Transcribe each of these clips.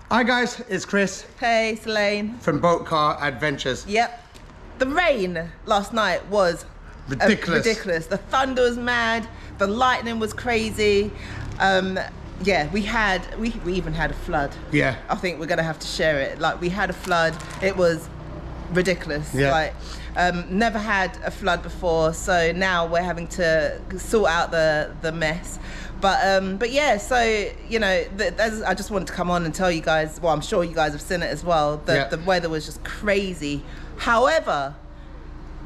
Hi guys, it's Chris. Hey, it's Elaine. From Boat Car Adventures. Yep. The rain last night was ridiculous. The thunder was mad. The lightning was crazy. Yeah, we even had a flood. Yeah. I think we're gonna have to share it. Like, we had a flood. It was ridiculous. Yeah. Like, never had a flood before, so now we're having to sort out the mess. But yeah, so, you know, I just wanted to come on and tell you guys, well, I'm sure you guys have seen it as well, that the weather was just crazy. However,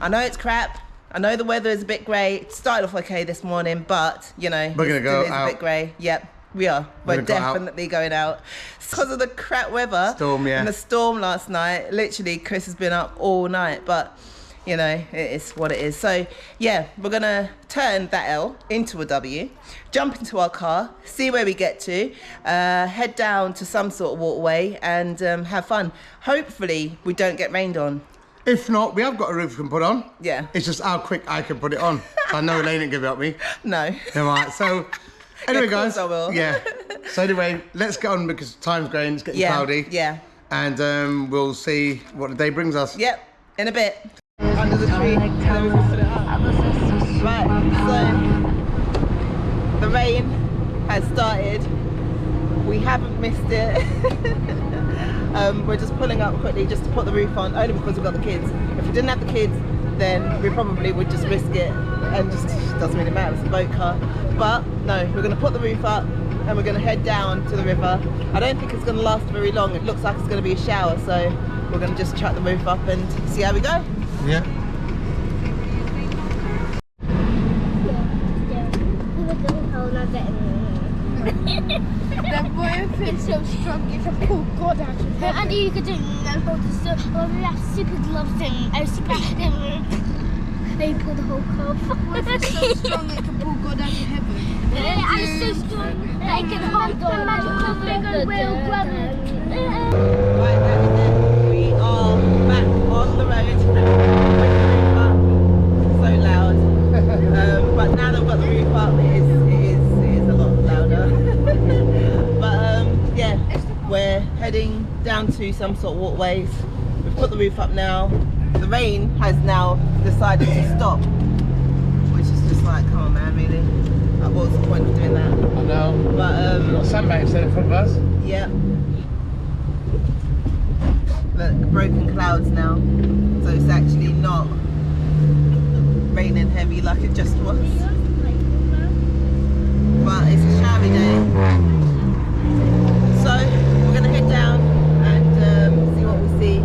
I know it's crap. I know the weather is a bit grey. It started off okay this morning, but, you know, we're gonna go out. A bit grey. Yep, we are. We're definitely going out. Because of the crap weather. Storm, yeah. And the storm last night. Literally, Chris has been up all night, but, you know, it is what it is. So, yeah, we're going to turn that L into a W, jump into our car, see where we get to, head down to some sort of waterway and have fun. Hopefully, we don't get rained on. If not, we have got a roof we can put on. Yeah. It's just how quick I can put it on. I know Elaine didn't give it up me. No. All right, so anyway, yeah, guys. I will. Yeah. So anyway, let's get on because time's going, it's getting cloudy. Yeah. And we'll see what the day brings us. Yep, in a bit. Under the tree. Right, so the rain has started. We haven't missed it. We're just pulling up quickly just to put the roof on, only because we've got the kids. If we didn't have the kids, then we probably would just risk it and just doesn't really matter, it's a boat car. But no, we're going to put the roof up and we're going to head down to the river. I don't think it's going to last very long. It looks like it's going to be a shower, so we're going to just chuck the roof up and see how we go. Yeah. The boy feels so strong, you can pull God out of heaven. And you could do no hold the still. Oh, we have super gloves and I was super. They pull the whole car. What if it's so strong it can pull God out of heaven? Yeah, I'm so strong that I can hold the magic thing and we'll grab it. Right, that is it. We are back on the road with the roof up. So loud. But now that we've got the roof up, it is a lot louder. But yeah, we're heading down to some sort of waterways. We've put the roof up now. The rain has now decided to stop, which is just like, come on man, really? Like, what's the point of doing that? I know. But we've got sandbags in front of us. Yeah. Look, broken clouds now. So it's actually not raining heavy like it just was. But it's a showery day. So we're gonna head down and see what we see.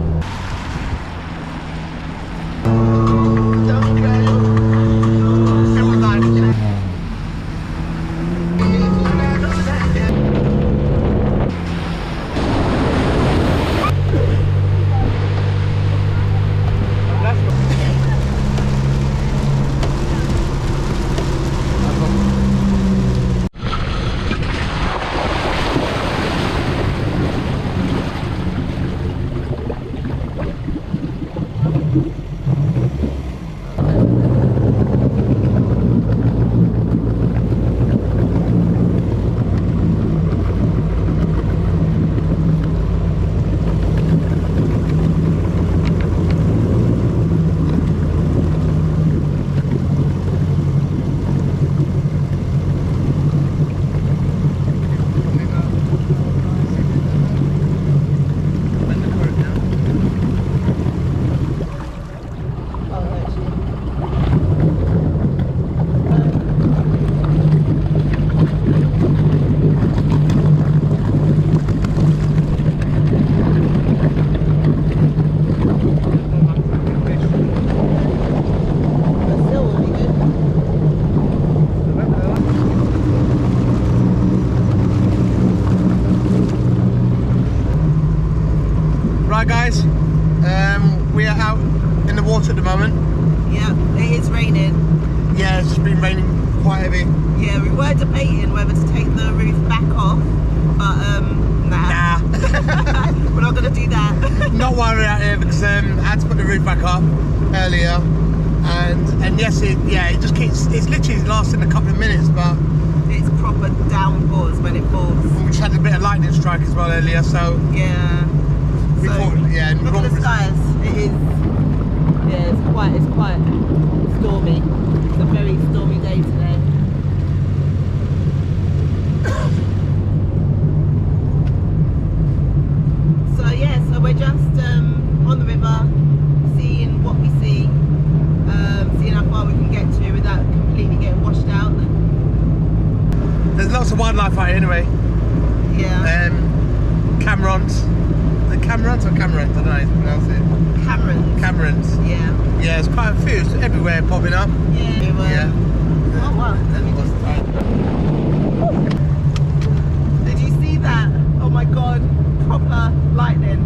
Right guys, we are out in the water at the moment. Yeah, it is raining. Yeah, it's just been raining quite heavy. Yeah, we were debating whether to take the roof back off, but nah. We're not gonna do that. Not while we're out here because I had to put the roof back up earlier, and yes, it just keeps. It's literally lasting a couple of minutes, but it's proper downpours when it falls. We just had a bit of light lightning strike as well earlier, so Yeah. we So, thought, yeah. look at the skies. It is. Yeah, it's quite stormy. It's a very stormy day today. So yeah, so we're just on the river, seeing what we see, seeing how far we can get to without completely getting washed out. There's lots of wildlife out here anyway. Yeah. Camerons. The Camerons or Camerons? I don't know how to pronounce it. Camerons. Camerons. Yeah. Yeah, there's quite a few. It's everywhere popping up. Yeah. Yeah. Oh wow, let me just Did you see that? Oh my god, proper lightning.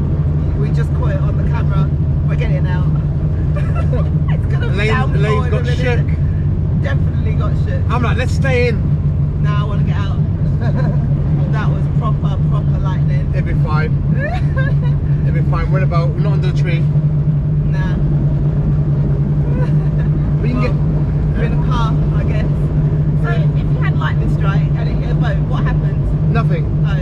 We just caught it on the camera. We're getting out. It's gonna downpour Elaine's in got a minute. shook. Definitely got shook. I'm like, let's stay in. Now I want to get out. That was proper lightning. It'll be fine. It'll be fine. We're not under the tree. Nah. But you can get. We're in a car, I guess. So if you had lightning strike and it hit a boat, what happens? Nothing. Oh,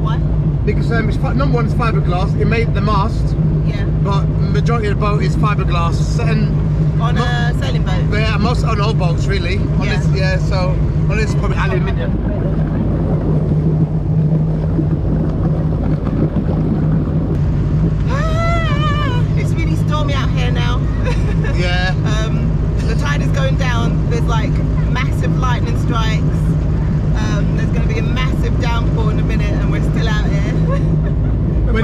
why? Because number one is fiberglass. It made the mast, Yeah. but majority of the boat is fiberglass. And On a sailing boat. yeah, most on all boats really. On Yeah. this, yeah. So on this probably aluminium. It's really stormy out here now. Yeah. The tide is going down. There's like massive lightning strikes. There's going to be a massive downpour in a minute, and we're still out here. We're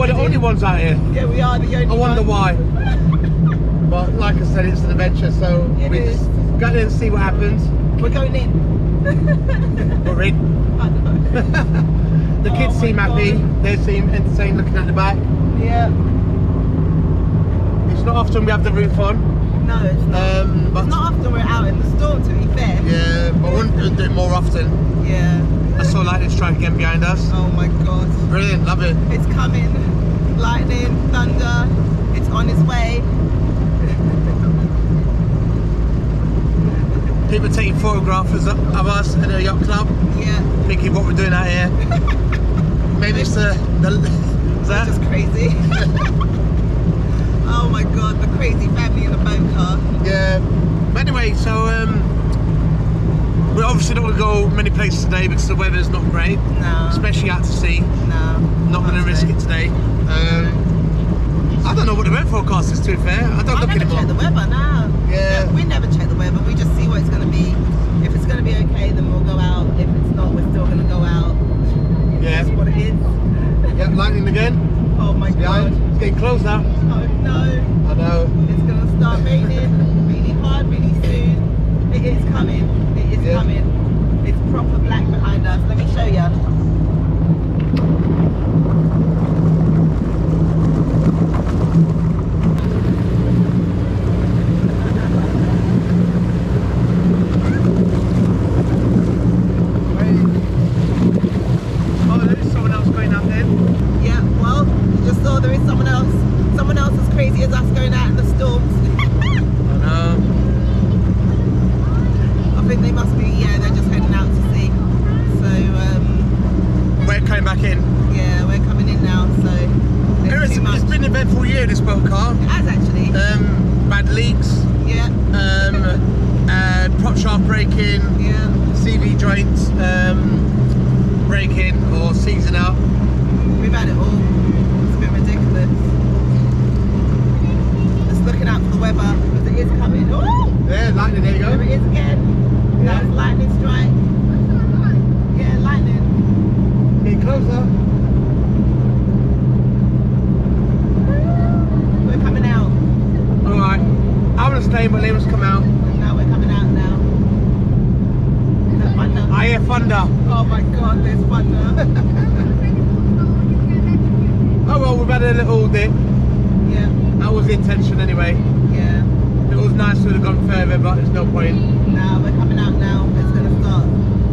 the only ones out here. Yeah, we are the only I wonder ones. why. But like I said, it's an adventure, so It we is. just go there and see what happens. We're going in. We're in. I know. The kids Oh my seem happy. God. They seem entertained looking at the back. Yeah. It's not often we have the roof on. No, it's not. But It's not often we're out in the storm, to be fair. yeah, but we'll do it more often. Yeah. I saw lightning strike again behind us. Oh my god. Brilliant, love it. It's coming. Lightning, thunder. It's on its way. People taking photographs of us at the yacht club, Yeah. thinking what we're doing out here. Maybe it's the is that? Just crazy. Oh my god, the crazy family in a boat car. Yeah. But anyway, so we're obviously not going to go many places today because the weather's not great, No. especially out to sea. No. Not going to risk it today. I don't know what the weather forecast is, to be fair. I don't I look never anymore. check the weather, no. Yeah. We never check the weather, we just see what it's going to be. If it's going to be okay, then we'll go out. If it's not, we're still going to go out. Yeah. That's what it is. Yeah, lightning again. Oh my Behind. god. It's getting closer. Oh no. I know. It's going to start raining really hard, really soon. It is coming. It is Yeah. coming. It's proper black behind us. Let me show you. Oh, there's someone else going out there. Yeah, well, you just saw there is someone else as crazy as us going out in the storms. I know. I think they must be, yeah, they're just heading out to sea. So, We're coming back in. yeah, we're coming in now, so there's too much. It's been an eventful year, this boat car. It has actually. Bad leaks, Yeah, prop shaft breaking, yeah. CV joints breaking or seizing out. We've had it all. It's been ridiculous. Just looking out for the weather, because it is coming. Oh! Yeah, lightning, there you There it go. is again. Yeah. That's lightning strike. Yeah, lightning. Getting closer. We're coming out. Alright. I want to stay, but Liam's come out. Now we're coming out now. Is that thunder? I hear thunder. Oh my god, there's thunder. Oh well, we've had a little dip. Yeah, That was the intention anyway. yeah. It was nice to have gone further, but there's no point. Now we're coming out now. It's going to start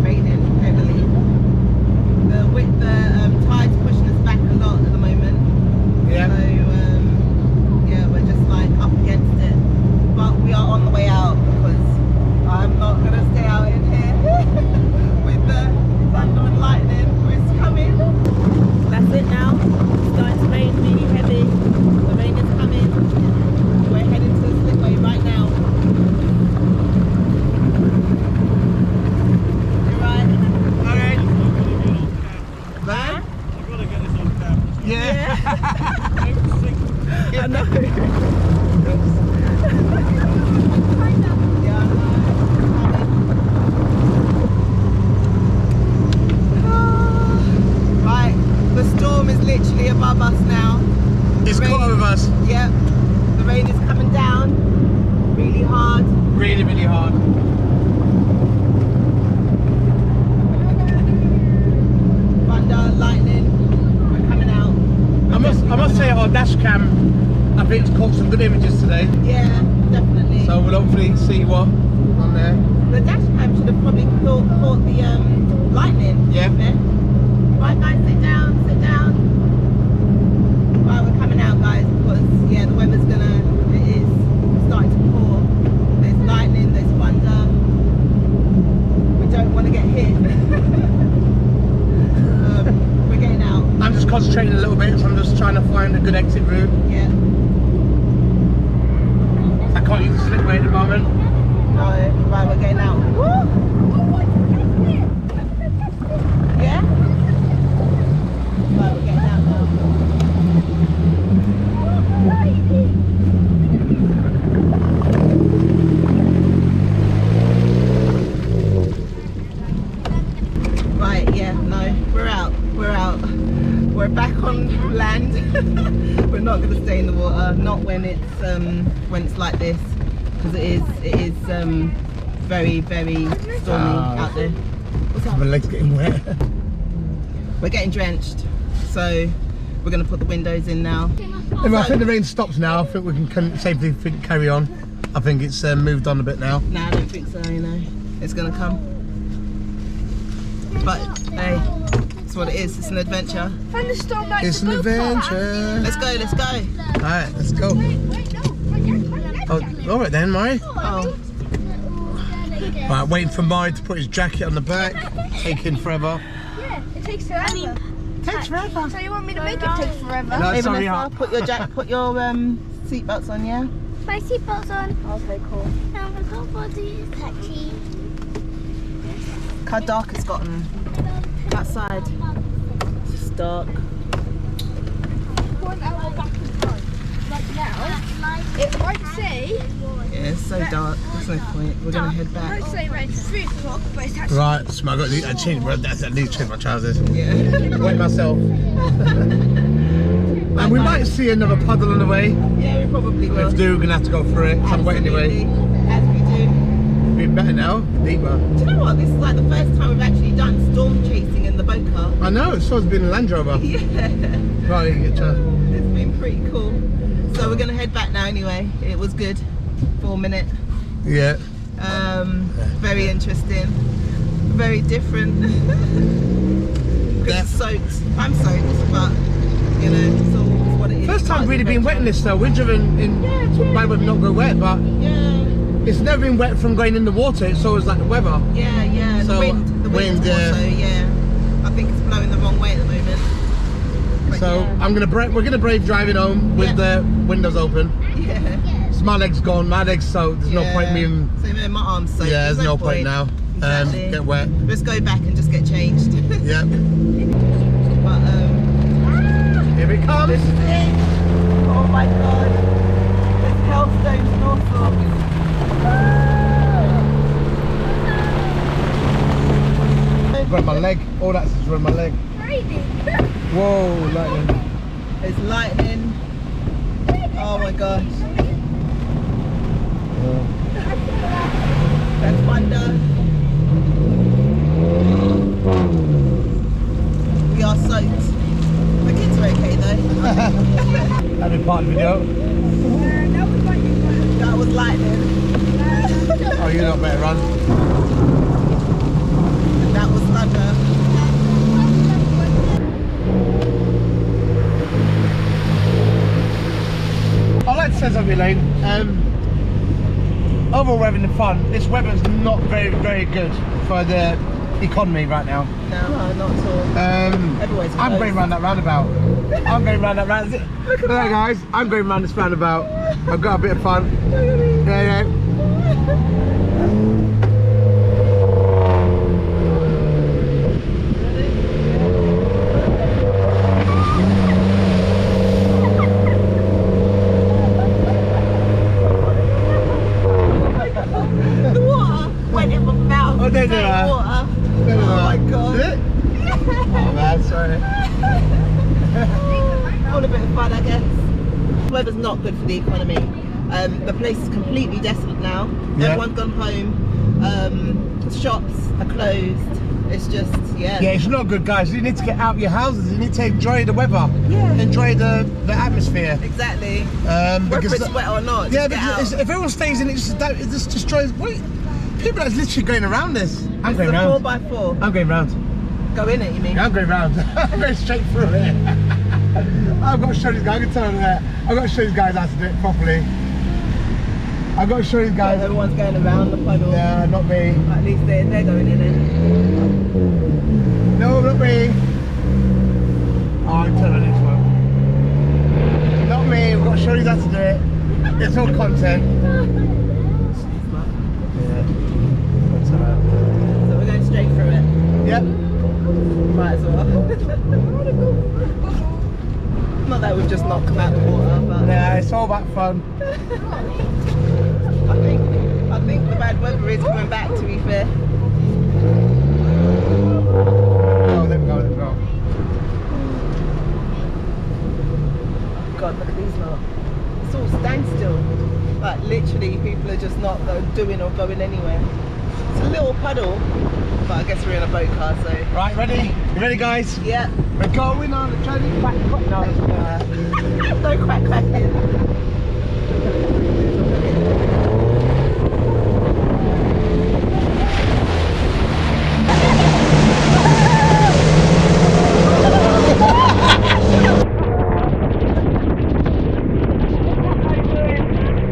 raining heavily. The tide's pushing us back a lot at the moment. Yeah. So yeah, we're just like up against it. But we are on the way out because I'm not going to stay out in here with the thunder and lightning. It's coming. us. Yep. The rain is coming down really hard. Really, really hard. Thunder, lightning. We're coming out. I must say our dash cam, I think it's caught some good images today. Yeah, definitely. So we'll hopefully see what on there. The dash cam should have probably caught the lightning. Yeah. Right guys, sit down, sit down. Right, we're coming out guys because yeah, the weather's it is starting to pour. There's lightning, there's thunder. We don't want to get hit. We're getting out. I'm just concentrating a little bit, so I'm just trying to find a good exit route. Yeah. I can't use the slipway at the moment. No, right, we're getting out. Woo! Yeah? Right, we're getting out now. Right, yeah, no, we're out. We're out. We're back on land. We're not going to stay in the water, not when it's like this, because it is very, very stormy out there. What's up? My leg's getting wet. We're getting drenched, so we're going to put the windows in now. Anyway, I think the rain stops now. I think we can safely carry on. I think it's moved on a bit now. No, I don't think so, you know. It's going to come. But, hey, it's what it is. It's an adventure. Thunderstorm like It's an adventure. Let's go, let's go. Alright, let's go. Oh, alright then, Mari. Oh, Right, waiting for Mari to put his jacket on the back. Taking forever. Yeah, it takes forever. takes forever. So you want me to make it take forever? No, Hey, sorry, Vanessa, put your seatbelts on, yeah? My seatbelt's on. Okay, cool. Now we're going for the taxi. Look how dark it's gotten outside. It's just dark. 1 hour back in front. Like now, it might say. Yeah, it's so dark. There's no point. We're gonna head It back. might say around 3 o'clock, but it's actually. Right, so I got to change. I need to change my trousers. Yeah. Wait myself. And we might see another puddle on the way. Yeah, we probably will. If we do, we're gonna have to go through it. I'm waiting anyway. As we do. Been better now, deeper. Do you know what? This is like the first time we've actually done storm chasing in the boat car. I know, it's supposed to be in a Land Rover. Yeah. Right, you get to. It's been pretty cool. So we're gonna head back now anyway. It was good. 4 minutes. Yeah. Very interesting. Very different. It's soaked. I'm soaked, but you know, it's all what it is. First time Part of really the been wet in this though. We've driven in by would not go wet, but Yeah. it's never been wet from going in the water. It's always like the weather. Yeah. So, the wind wind, yeah. also, yeah. I think it's blowing the wrong way at the moment. But So yeah. we're gonna brave driving home with the windows open. Yeah. So my leg's gone. My leg's soaked. There's no point me. So my arm's soaked. Yeah, there's no point now. Exactly. Get wet. Let's go back and just get changed. Yeah. But Here it comes. this is it. Oh my god. There's hailstones and all sorts. Run my leg. All that's just run my leg. Whoa, lightning. There's lightning. Oh my gosh. That's thunder. We are soaked. The kids are okay though. That'd be part of the video. That was lightning. Oh, you're not better run. And that was thunder. I'd like to say something, Elaine. Overall, we're having fun. This weather's not very, very good for the economy right now. No, not at all. Everywhere's I'm closed. going round that roundabout. I'm going round that roundabout. Look at that, guys. I'm going round this roundabout. I've got a bit of fun. Yeah. The water went in my mouth. Oh, there you Dirty are. water. There you Oh are. my god. Did it? Oh man, sorry. All a bit of fun, I guess. Weather's not good for the economy. The place is completely desolate now. Yeah. Everyone's gone home. Shops are closed. It's just, Yeah, it's not good, guys. You need to get out of your houses. You need to enjoy the weather. Yeah. Enjoy the atmosphere. Exactly. Because whether it's wet or not. Yeah, just but if everyone stays in, it just destroys. Wait, people are literally going around this. I'm going round. 4x4. I'm going round. Go in it, you mean? I'm going round. I'm going straight through it. I've got to show these guys. I can tell them that. I've got to show these guys how to do it properly. I've got to show these guys. Everyone's going around the puddle. Yeah, not me. At least they're going in it. No, not me. Oh, I'm telling this one. Not me. We've got to show you how to do it. It's all content. Yeah. That's alright. So we're going straight through it. Yep. Might as well. Not that we've just not come out of the water, but Yeah, it's all about fun. I think the bad weather is coming back, to be fair. Oh, let me go, let me go. God, look at these lot. It's all standstill. Like literally, people are just not doing or going anywhere. It's a little puddle, but I guess we're in a boat car, so. Right, ready? You ready, guys? Yeah. We're going on the Chinese back. No, No cracking.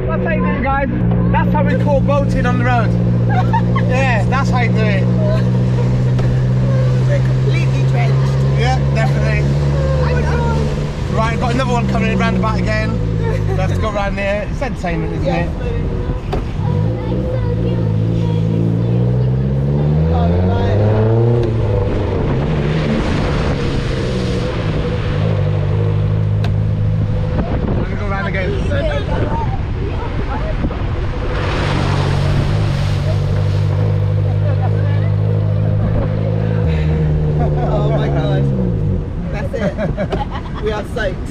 That's how you do it, guys. That's how we call boating on the road. Yeah, that's how you do it. We're completely drenched. Yeah, definitely. Right, got another one coming round about again. We have to go round there. It's entertainment, isn't it? Oh, right. We're gonna go round again. Oh my god. That's it. We are soaked.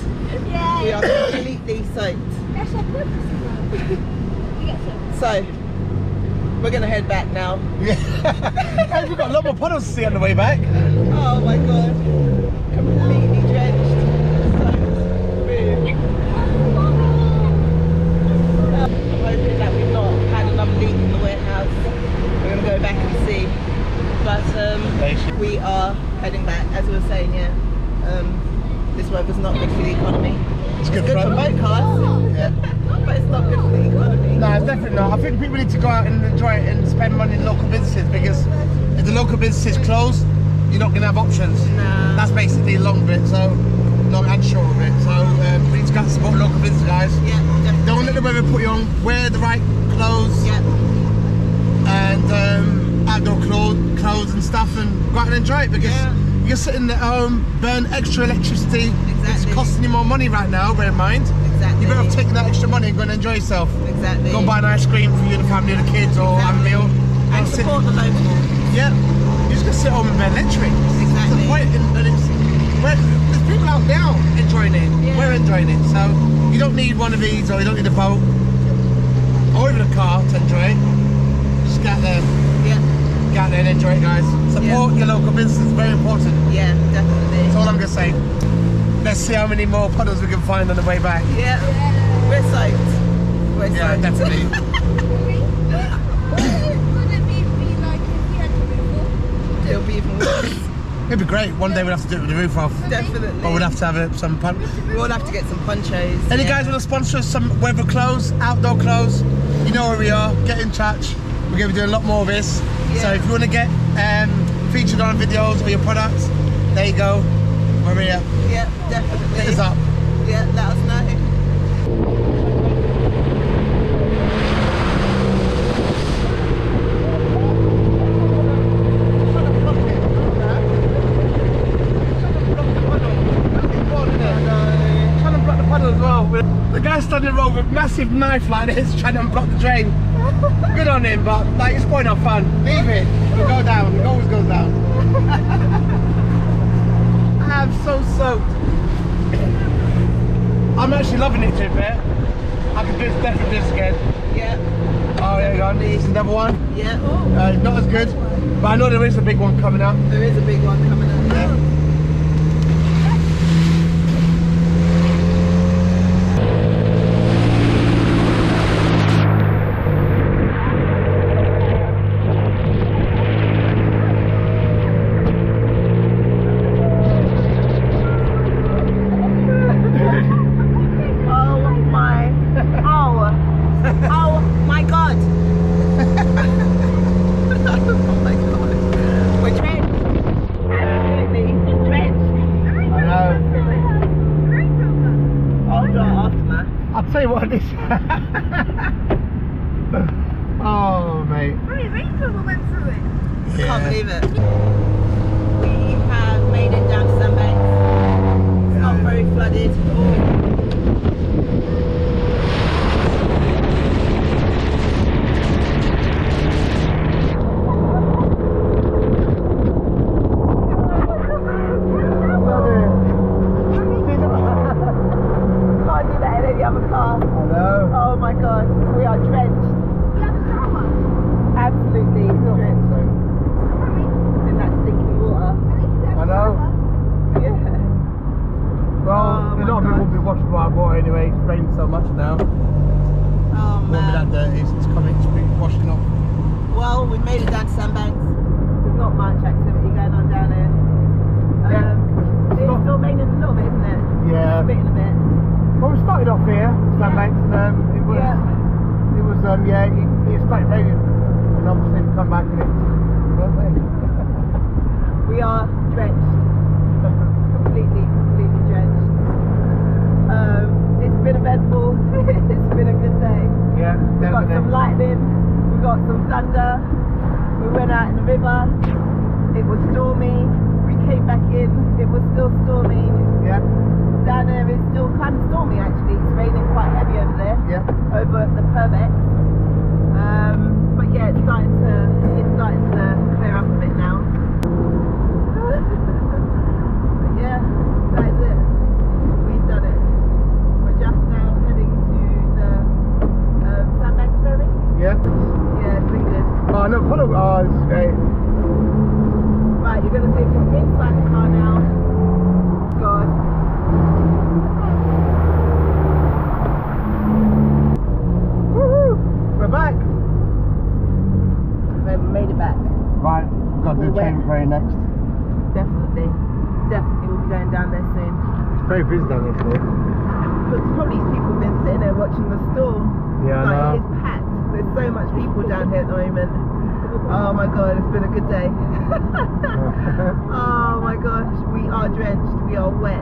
Yeah. We are completely soaked. That's our purpose. We get soaked. So, we're going to head back now. Yeah. Hey, we've got a lot more puddles to see on the way back. Oh my god. Completely drenched. Soaked. Boom. I'm hoping that we've not had another leak in the warehouse. We're going to go back and see. But we are heading back, as we were saying, yeah. This weather's not good for the economy. It's good for fun. boat cars, Yeah. but it's not good for the economy. No, it's definitely not. I think people need to go out and enjoy it and spend money in local businesses, because if the local businesses close, you're not going to have options. Nah. That's basically the long bit, so long and short of it. So we need to go out and support local business, guys. Yeah, definitely. Don't let the weather put you on. Wear the right clothes. Yeah. And outdoor clothes and stuff, and go out and enjoy it, because you're sitting at home, burn extra electricity. Exactly. It's costing you more money right now, bear in mind. Exactly. You better have taken that extra money and go and enjoy yourself. Exactly. Go and buy an ice cream for you and the family and the kids, or have a meal. And sit- support the local. Yeah. You're just going to sit home and burn electric. Exactly. That's the point. And there's people out now enjoying it. Yeah. We're enjoying it. So you don't need one of these, or you don't need a boat, or even a car to enjoy it. Just get out there. Yeah. Get out there and enjoy it, guys. Support your local business, very important. Yeah, definitely. That's all I'm going to say. Let's see how many more puddles we can find on the way back. Yeah. We're soaked. We're Yeah, soaked. definitely. Would it be like if we had to move up? It'll be even worse. It'd be great. One day we'll have to do it with the roof off. Definitely. Or we'll have to have some We'll have to get some ponchos. Any guys want to sponsor us some weather clothes, outdoor clothes? You know where we are. Get in touch. We're going to be doing a lot more of this. Yeah. So if you want to get featured on videos or your products, there you go. We're here. Yeah, definitely. Hit us up. Yeah, let us know. Trying to block the puddle as well. The guy standing in the road with a massive knife like this, trying to unblock the drain. Good on him, but like, it's going on fun. Leave it. It'll go down. It always goes down. I'm so soaked. I'm actually loving it, to be fair. I could definitely do this again. Yeah. Oh, there you go. This is another one. Yeah. Not as good, but I know there is a big one coming up. There is a big one coming up. Yeah. I'll tell you what this. Oh, mate. Range Rover went through it. Yeah. Can't believe it. We have made it down to Sandbanks. It's not very flooded. Oh my god, we are drenched. Absolutely drenched in that stinking water. I know. Yeah. Well, a lot of people won't be washing my water anyway. It's raining so much now. Oh Won't be that man. dirty. It's coming. It's been washing off. Well, we made it down to Sandbanks. There's not much activity going on down here. It's still raining a little bit, isn't it? Yeah. A bit in a bit. Well, we started off here, Sandbanks, and it was, it started raining, and obviously we come back and it's We are drenched. completely drenched. It's been eventful. It's been a good day. Yeah, We got some lightning, we got some thunder, we went out in the river, it was stormy, we came back in, it was still stormy. Yeah. Down there it's still kind of stormy actually, it's raining quite heavy over there, over the Purbeck. But yeah, it's starting to clear up a bit now. But yeah, that is it. We've done it. We're just now heading to the Sandbanks ferry. Yeah. Yeah, it's really good. Oh no, follow. Oh, this is great. Right, you're going to see from inside the car now. God. Woohoo! We're back. We made it back. Right, we've got to do train ferry next. Definitely. Definitely we'll be going down there soon. It's very busy down here today. Because probably people have been sitting there watching the storm. Yeah, I like, know. It's packed. There's so much people down here at the moment. Oh my god, it's been a good day. Oh my gosh, we are drenched. We are wet.